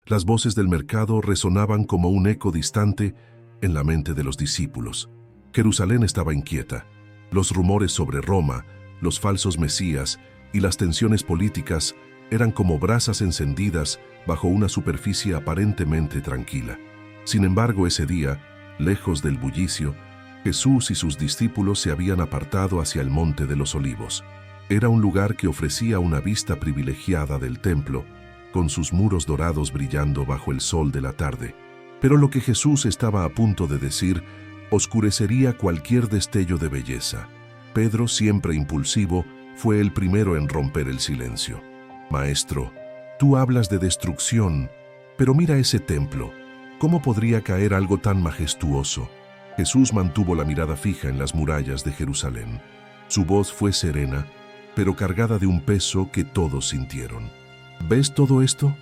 Las voces del mercado resonaban como un eco distante en la mente de los discípulos. Jerusalén estaba inquieta. Los rumores sobre Roma, los falsos mesías y las tensiones políticas eran como brasas encendidas bajo una superficie aparentemente tranquila. Sin embargo, ese día, lejos del bullicio, Jesús y sus discípulos se habían apartado hacia el Monte de los Olivos. Era un lugar que ofrecía una vista privilegiada del templo, con sus muros dorados brillando bajo el sol de la tarde. Pero lo que Jesús estaba a punto de decir oscurecería cualquier destello de belleza. Pedro, siempre impulsivo, fue el primero en romper el silencio. «Maestro, tú hablas de destrucción, pero mira ese templo. ¿Cómo podría caer algo tan majestuoso?» Jesús mantuvo la mirada fija en las murallas de Jerusalén. Su voz fue serena, pero cargada de un peso que todos sintieron. ¿Ves todo esto?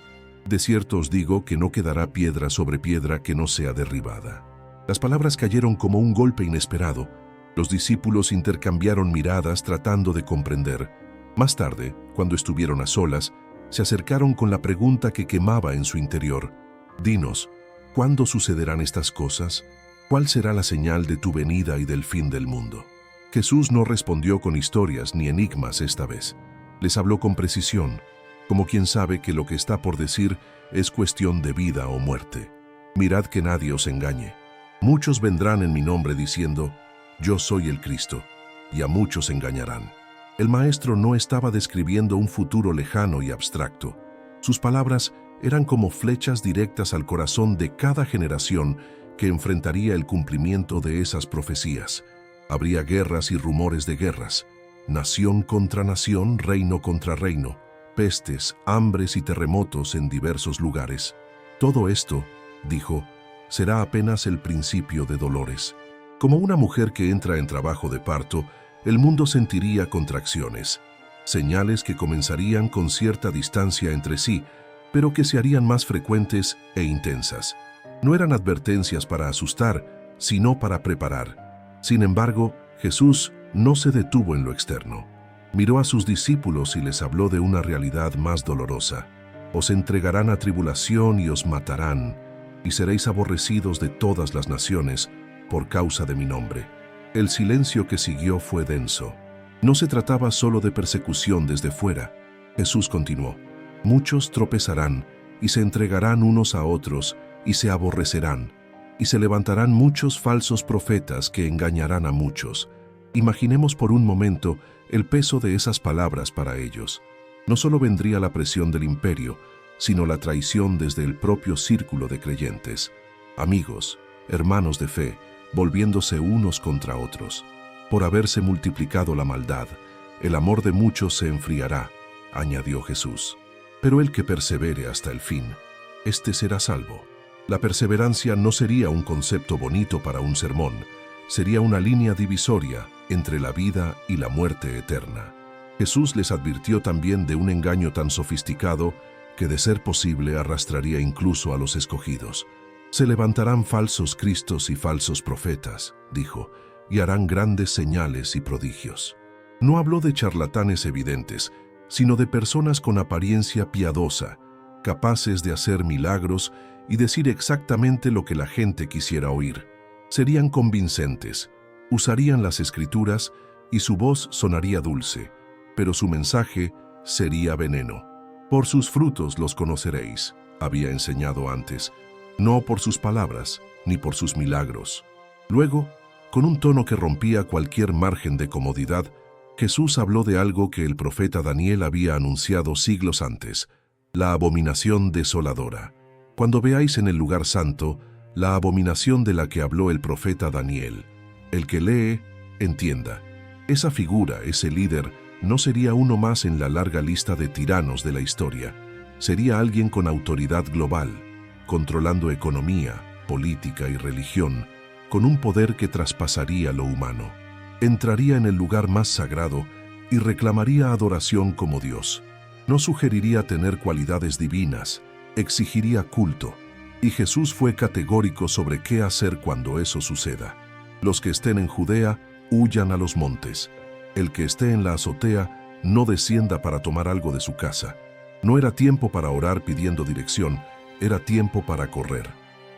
De cierto os digo que no quedará piedra sobre piedra que no sea derribada. Las palabras cayeron como un golpe inesperado. Los discípulos intercambiaron miradas tratando de comprender. Más tarde, cuando estuvieron a solas, se acercaron con la pregunta que quemaba en su interior. «Dinos, ¿cuándo sucederán estas cosas? ¿Cuál será la señal de tu venida y del fin del mundo?» Jesús no respondió con historias ni enigmas esta vez. Les habló con precisión, como quien sabe que lo que está por decir es cuestión de vida o muerte. «Mirad que nadie os engañe. Muchos vendrán en mi nombre diciendo, yo soy el Cristo, y a muchos engañarán». El maestro no estaba describiendo un futuro lejano y abstracto. Sus palabras eran como flechas directas al corazón de cada generación que enfrentaría el cumplimiento de esas profecías. Habría guerras y rumores de guerras, nación contra nación, reino contra reino, pestes, hambres y terremotos en diversos lugares. Todo esto, dijo, será apenas el principio de dolores. Como una mujer que entra en trabajo de parto, el mundo sentiría contracciones, señales que comenzarían con cierta distancia entre sí, pero que se harían más frecuentes e intensas. No eran advertencias para asustar, sino para preparar. Sin embargo, Jesús no se detuvo en lo externo. Miró a sus discípulos y les habló de una realidad más dolorosa. Os entregarán a tribulación y os matarán, y seréis aborrecidos de todas las naciones por causa de mi nombre. El silencio que siguió fue denso. No se trataba solo de persecución desde fuera. Jesús continuó. Muchos tropezarán y se entregarán unos a otros y se aborrecerán, y se levantarán muchos falsos profetas que engañarán a muchos. Imaginemos por un momento el peso de esas palabras para ellos. No solo vendría la presión del imperio, sino la traición desde el propio círculo de creyentes. Amigos, hermanos de fe, volviéndose unos contra otros. Por haberse multiplicado la maldad, el amor de muchos se enfriará, añadió Jesús. Pero el que persevere hasta el fin, éste será salvo. La perseverancia no sería un concepto bonito para un sermón, sería una línea divisoria entre la vida y la muerte eterna. Jesús les advirtió también de un engaño tan sofisticado que de ser posible arrastraría incluso a los escogidos. Se levantarán falsos cristos y falsos profetas, dijo, y harán grandes señales y prodigios. No habló de charlatanes evidentes, sino de personas con apariencia piadosa, capaces de hacer milagros y decir exactamente lo que la gente quisiera oír. Serían convincentes, usarían las escrituras y su voz sonaría dulce, pero su mensaje sería veneno. Por sus frutos los conoceréis, había enseñado antes, no por sus palabras ni por sus milagros. Luego, con un tono que rompía cualquier margen de comodidad, Jesús habló de algo que el profeta Daniel había anunciado siglos antes, la abominación desoladora. Cuando veáis en el lugar santo la abominación de la que habló el profeta Daniel, el que lee, entienda. Esa figura, ese líder, no sería uno más en la larga lista de tiranos de la historia. Sería alguien con autoridad global, controlando economía, política y religión, con un poder que traspasaría lo humano. Entraría en el lugar más sagrado y reclamaría adoración como Dios. No sugeriría tener cualidades divinas, exigiría culto. Y Jesús fue categórico sobre qué hacer cuando eso suceda. Los que estén en Judea, huyan a los montes. El que esté en la azotea, no descienda para tomar algo de su casa. No era tiempo para orar pidiendo dirección, Era tiempo para correr.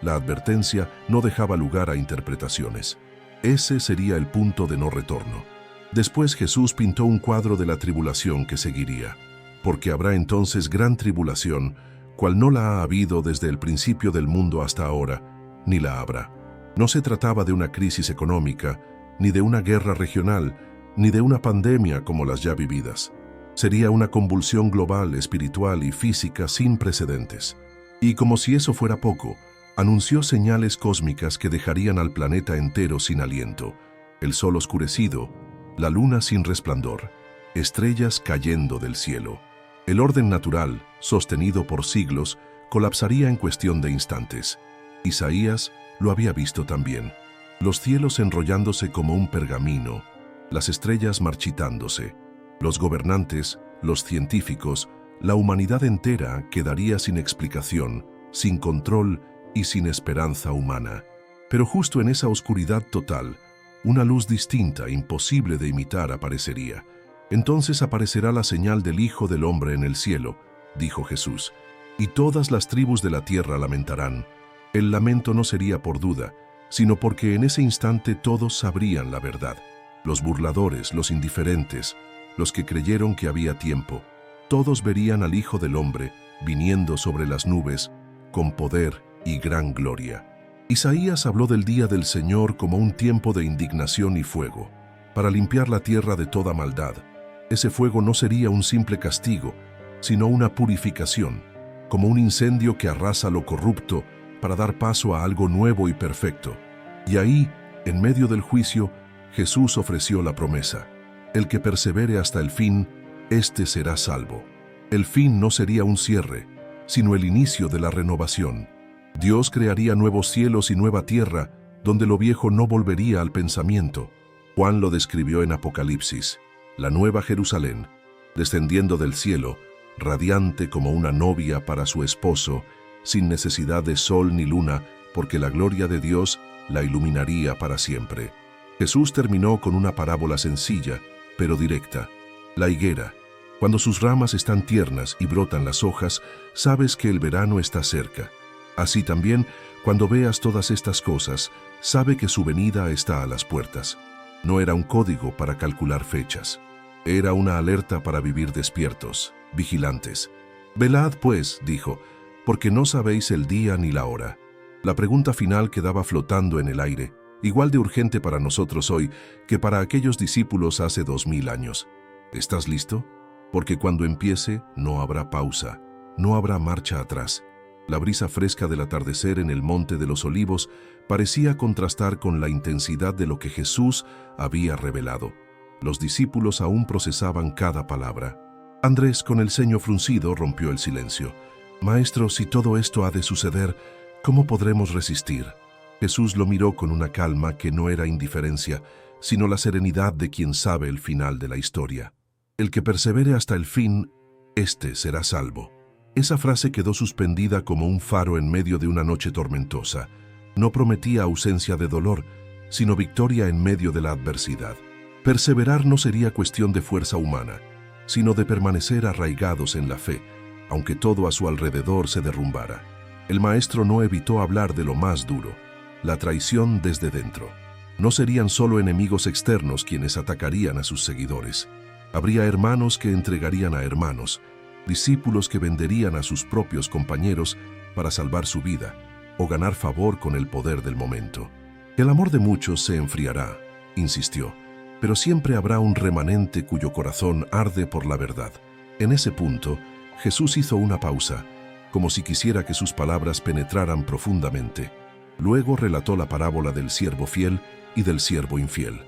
La advertencia no dejaba lugar a interpretaciones. Ese sería el punto de no retorno. Después Jesús pintó un cuadro de la tribulación que seguiría, porque habrá entonces gran tribulación, cual no la ha habido desde el principio del mundo hasta ahora, ni la habrá. No se trataba de una crisis económica, ni de una guerra regional, ni de una pandemia como las ya vividas. Sería una convulsión global, espiritual y física sin precedentes. Y como si eso fuera poco, anunció señales cósmicas que dejarían al planeta entero sin aliento, el sol oscurecido, la luna sin resplandor, estrellas cayendo del cielo. El orden natural, sostenido por siglos, colapsaría en cuestión de instantes. Isaías lo había visto también. Los cielos enrollándose como un pergamino, las estrellas marchitándose. Los gobernantes, los científicos, la humanidad entera quedaría sin explicación, sin control y sin esperanza humana. Pero justo en esa oscuridad total, una luz distinta, imposible de imitar, aparecería. Entonces aparecerá la señal del Hijo del Hombre en el cielo, dijo Jesús, y todas las tribus de la tierra lamentarán. El lamento no sería por duda, sino porque en ese instante todos sabrían la verdad. Los burladores, los indiferentes, los que creyeron que había tiempo, todos verían al Hijo del Hombre viniendo sobre las nubes con poder y gran gloria. Isaías habló del día del Señor como un tiempo de indignación y fuego, para limpiar la tierra de toda maldad. Ese fuego no sería un simple castigo, sino una purificación, como un incendio que arrasa lo corrupto para dar paso a algo nuevo y perfecto. Y ahí, en medio del juicio, Jesús ofreció la promesa: el que persevere hasta el fin, éste será salvo. El fin no sería un cierre, sino el inicio de la renovación. Dios crearía nuevos cielos y nueva tierra, donde lo viejo no volvería al pensamiento. Juan lo describió en Apocalipsis: la nueva Jerusalén, descendiendo del cielo, radiante como una novia para su esposo, sin necesidad de sol ni luna, porque la gloria de Dios la iluminaría para siempre. Jesús terminó con una parábola sencilla, pero directa. La higuera. Cuando sus ramas están tiernas y brotan las hojas, sabes que el verano está cerca. Así también, cuando veas todas estas cosas, sabe que su venida está a las puertas. No era un código para calcular fechas. Era una alerta para vivir despiertos, vigilantes. Velad, pues, dijo, porque no sabéis el día ni la hora. La pregunta final quedaba flotando en el aire, igual de urgente para nosotros hoy que para aquellos discípulos hace 2000 años. ¿Estás listo? Porque cuando empiece no habrá pausa, no habrá marcha atrás. La brisa fresca del atardecer en el Monte de los Olivos parecía contrastar con la intensidad de lo que Jesús había revelado. Los discípulos aún procesaban cada palabra. Andrés, con el ceño fruncido, rompió el silencio. «Maestro, si todo esto ha de suceder, ¿cómo podremos resistir?» Jesús lo miró con una calma que no era indiferencia, sino la serenidad de quien sabe el final de la historia. «El que persevere hasta el fin, éste será salvo». Esa frase quedó suspendida como un faro en medio de una noche tormentosa. No prometía ausencia de dolor, sino victoria en medio de la adversidad. Perseverar no sería cuestión de fuerza humana, sino de permanecer arraigados en la fe, aunque todo a su alrededor se derrumbara. El Maestro no evitó hablar de lo más duro, la traición desde dentro. No serían solo enemigos externos quienes atacarían a sus seguidores. Habría hermanos que entregarían a hermanos, discípulos que venderían a sus propios compañeros para salvar su vida o ganar favor con el poder del momento. El amor de muchos se enfriará, insistió, pero siempre habrá un remanente cuyo corazón arde por la verdad. En ese punto, Jesús hizo una pausa, como si quisiera que sus palabras penetraran profundamente. Luego relató la parábola del siervo fiel y del siervo infiel.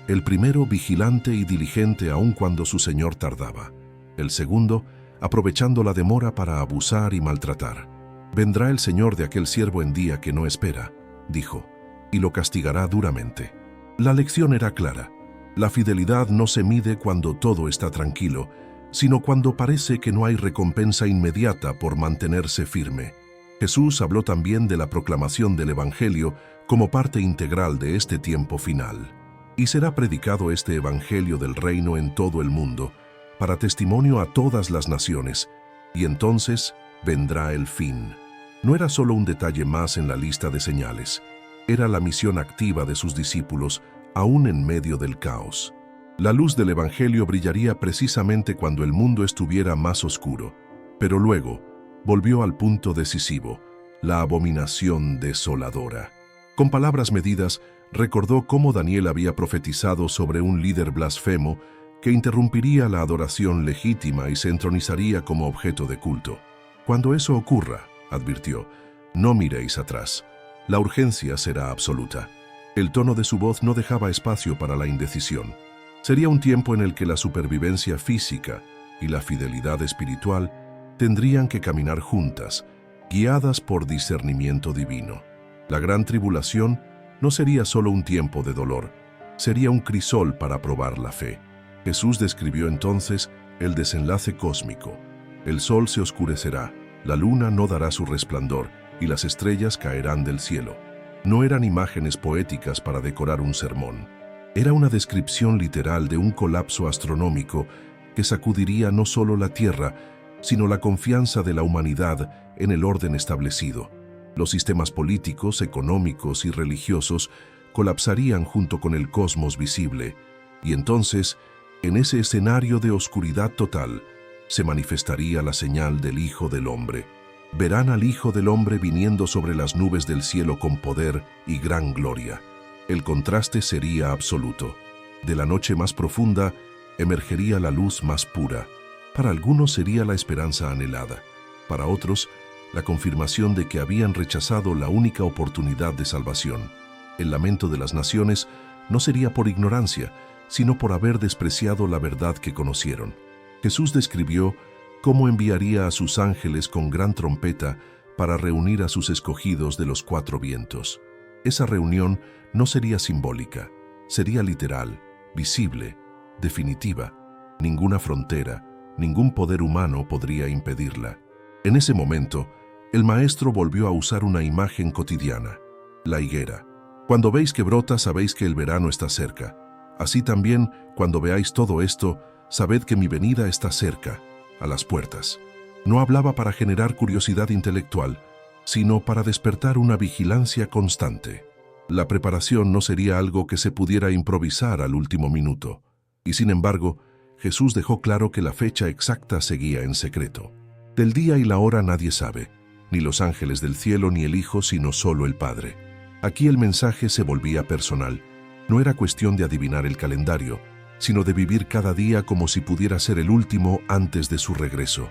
El primero vigilante y diligente aun cuando su señor tardaba. El segundo, aprovechando la demora para abusar y maltratar. Vendrá el señor de aquel siervo en día que no espera, dijo, y lo castigará duramente. La lección era clara. La fidelidad no se mide cuando todo está tranquilo, sino cuando parece que no hay recompensa inmediata por mantenerse firme. Jesús habló también de la proclamación del Evangelio como parte integral de este tiempo final. Y será predicado este Evangelio del reino en todo el mundo, para testimonio a todas las naciones, y entonces vendrá el fin. No era solo un detalle más en la lista de señales, era la misión activa de sus discípulos, aún en medio del caos. La luz del Evangelio brillaría precisamente cuando el mundo estuviera más oscuro, pero luego volvió al punto decisivo, la abominación desoladora. Con palabras medidas, recordó cómo Daniel había profetizado sobre un líder blasfemo que interrumpiría la adoración legítima y se entronizaría como objeto de culto. Cuando eso ocurra, advirtió, no miréis atrás. La urgencia será absoluta. El tono de su voz no dejaba espacio para la indecisión. Sería un tiempo en el que la supervivencia física y la fidelidad espiritual tendrían que caminar juntas, guiadas por discernimiento divino. La gran tribulación no sería solo un tiempo de dolor, sería un crisol para probar la fe. Jesús describió entonces el desenlace cósmico. El sol se oscurecerá, la luna no dará su resplandor y las estrellas caerán del cielo. No eran imágenes poéticas para decorar un sermón. Era una descripción literal de un colapso astronómico que sacudiría no solo la Tierra, sino la confianza de la humanidad en el orden establecido. Los sistemas políticos, económicos y religiosos colapsarían junto con el cosmos visible, y entonces, en ese escenario de oscuridad total, se manifestaría la señal del Hijo del Hombre. Verán al Hijo del Hombre viniendo sobre las nubes del cielo con poder y gran gloria. El contraste sería absoluto. De la noche más profunda emergería la luz más pura. Para algunos sería la esperanza anhelada. Para otros, la confirmación de que habían rechazado la única oportunidad de salvación. El lamento de las naciones no sería por ignorancia, sino por haber despreciado la verdad que conocieron. Jesús describió cómo enviaría a sus ángeles con gran trompeta para reunir a sus escogidos de los cuatro vientos. Esa reunión no sería simbólica, sería literal, visible, definitiva. Ninguna frontera, ningún poder humano podría impedirla. En ese momento, el Maestro volvió a usar una imagen cotidiana, la higuera. Cuando veis que brota, sabéis que el verano está cerca. Así también, cuando veáis todo esto, sabed que mi venida está cerca, a las puertas. No hablaba para generar curiosidad intelectual, sino para despertar una vigilancia constante. La preparación no sería algo que se pudiera improvisar al último minuto. Y sin embargo, Jesús dejó claro que la fecha exacta seguía en secreto. Del día y la hora nadie sabe, ni los ángeles del cielo ni el Hijo, sino solo el Padre. Aquí el mensaje se volvía personal. No era cuestión de adivinar el calendario, sino de vivir cada día como si pudiera ser el último antes de su regreso.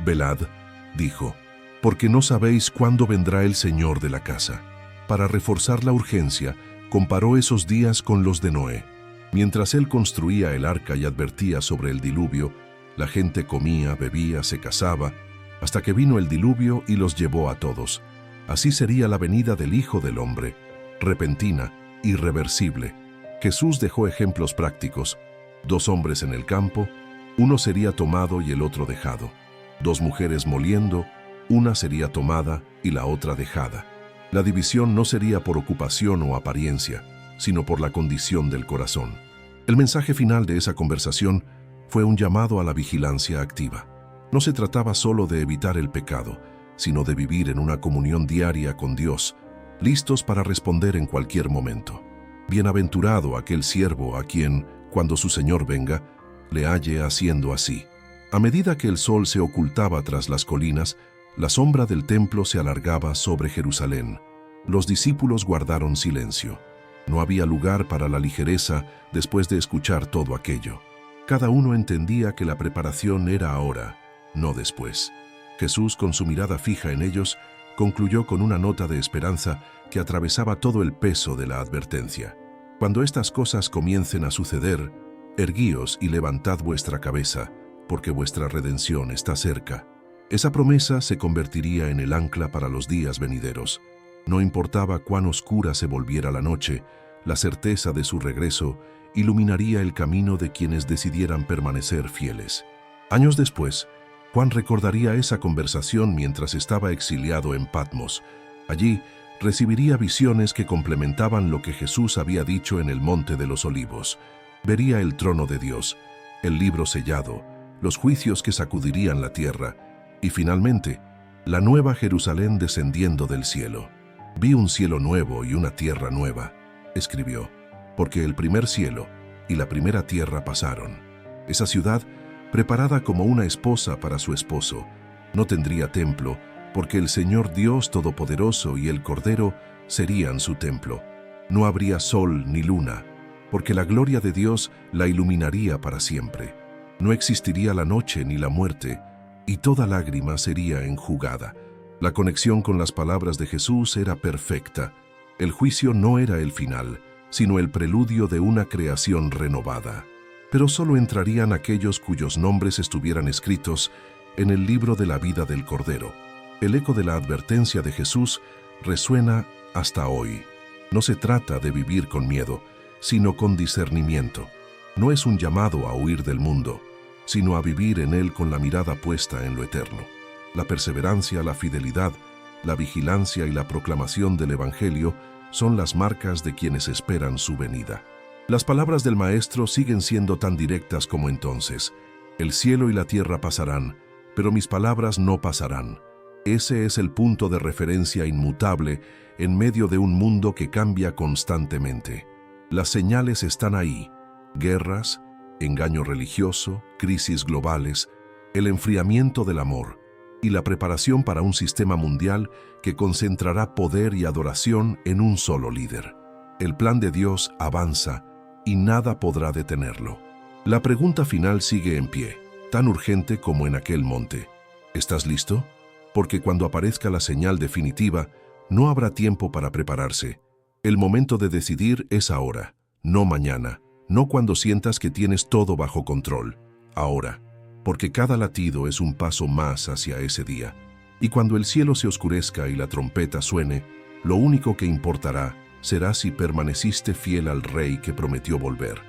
Velad, dijo, porque no sabéis cuándo vendrá el Señor de la casa. Para reforzar la urgencia, comparó esos días con los de Noé. Mientras él construía el arca y advertía sobre el diluvio, la gente comía, bebía, se casaba, hasta que vino el diluvio y los llevó a todos. Así sería la venida del Hijo del Hombre, repentina, irreversible. Jesús dejó ejemplos prácticos. 2 hombres en el campo, uno sería tomado y el otro dejado. 2 mujeres moliendo, una sería tomada y la otra dejada. La división no sería por ocupación o apariencia, sino por la condición del corazón. El mensaje final de esa conversación fue un llamado a la vigilancia activa. No se trataba solo de evitar el pecado, sino de vivir en una comunión diaria con Dios, listos para responder en cualquier momento. Bienaventurado aquel siervo a quien, cuando su Señor venga, le halle haciendo así. A medida que el sol se ocultaba tras las colinas, la sombra del templo se alargaba sobre Jerusalén. Los discípulos guardaron silencio. No había lugar para la ligereza después de escuchar todo aquello. Cada uno entendía que la preparación era ahora, no después. Jesús, con su mirada fija en ellos, concluyó con una nota de esperanza que atravesaba todo el peso de la advertencia. Cuando estas cosas comiencen a suceder, erguíos y levantad vuestra cabeza, porque vuestra redención está cerca. Esa promesa se convertiría en el ancla para los días venideros. No importaba cuán oscura se volviera la noche, la certeza de su regreso iluminaría el camino de quienes decidieran permanecer fieles. Años después, Juan recordaría esa conversación mientras estaba exiliado en Patmos. Allí, recibiría visiones que complementaban lo que Jesús había dicho en el Monte de los Olivos. Vería el trono de Dios, el libro sellado, los juicios que sacudirían la tierra, y finalmente, la nueva Jerusalén descendiendo del cielo. Vi un cielo nuevo y una tierra nueva, escribió, porque el primer cielo y la primera tierra pasaron. Esa ciudad, preparada como una esposa para su esposo, no tendría templo, porque el Señor Dios Todopoderoso y el Cordero serían su templo. No habría sol ni luna, porque la gloria de Dios la iluminaría para siempre. No existiría la noche ni la muerte, y toda lágrima sería enjugada. La conexión con las palabras de Jesús era perfecta. El juicio no era el final, sino el preludio de una creación renovada. Pero solo entrarían aquellos cuyos nombres estuvieran escritos en el libro de la vida del Cordero. El eco de la advertencia de Jesús resuena hasta hoy. No se trata de vivir con miedo, sino con discernimiento. No es un llamado a huir del mundo, sino a vivir en él con la mirada puesta en lo eterno. La perseverancia, la fidelidad, la vigilancia y la proclamación del Evangelio son las marcas de quienes esperan su venida. Las palabras del Maestro siguen siendo tan directas como entonces. El cielo y la tierra pasarán, pero mis palabras no pasarán. Ese es el punto de referencia inmutable en medio de un mundo que cambia constantemente. Las señales están ahí: guerras, engaño religioso, crisis globales, el enfriamiento del amor y la preparación para un sistema mundial que concentrará poder y adoración en un solo líder. El plan de Dios avanza y nada podrá detenerlo. La pregunta final sigue en pie, tan urgente como en aquel monte. ¿Estás listo? Porque cuando aparezca la señal definitiva, no habrá tiempo para prepararse. El momento de decidir es ahora, no mañana, no cuando sientas que tienes todo bajo control. Ahora, porque cada latido es un paso más hacia ese día. Y cuando el cielo se oscurezca y la trompeta suene, lo único que importará será si permaneciste fiel al Rey que prometió volver.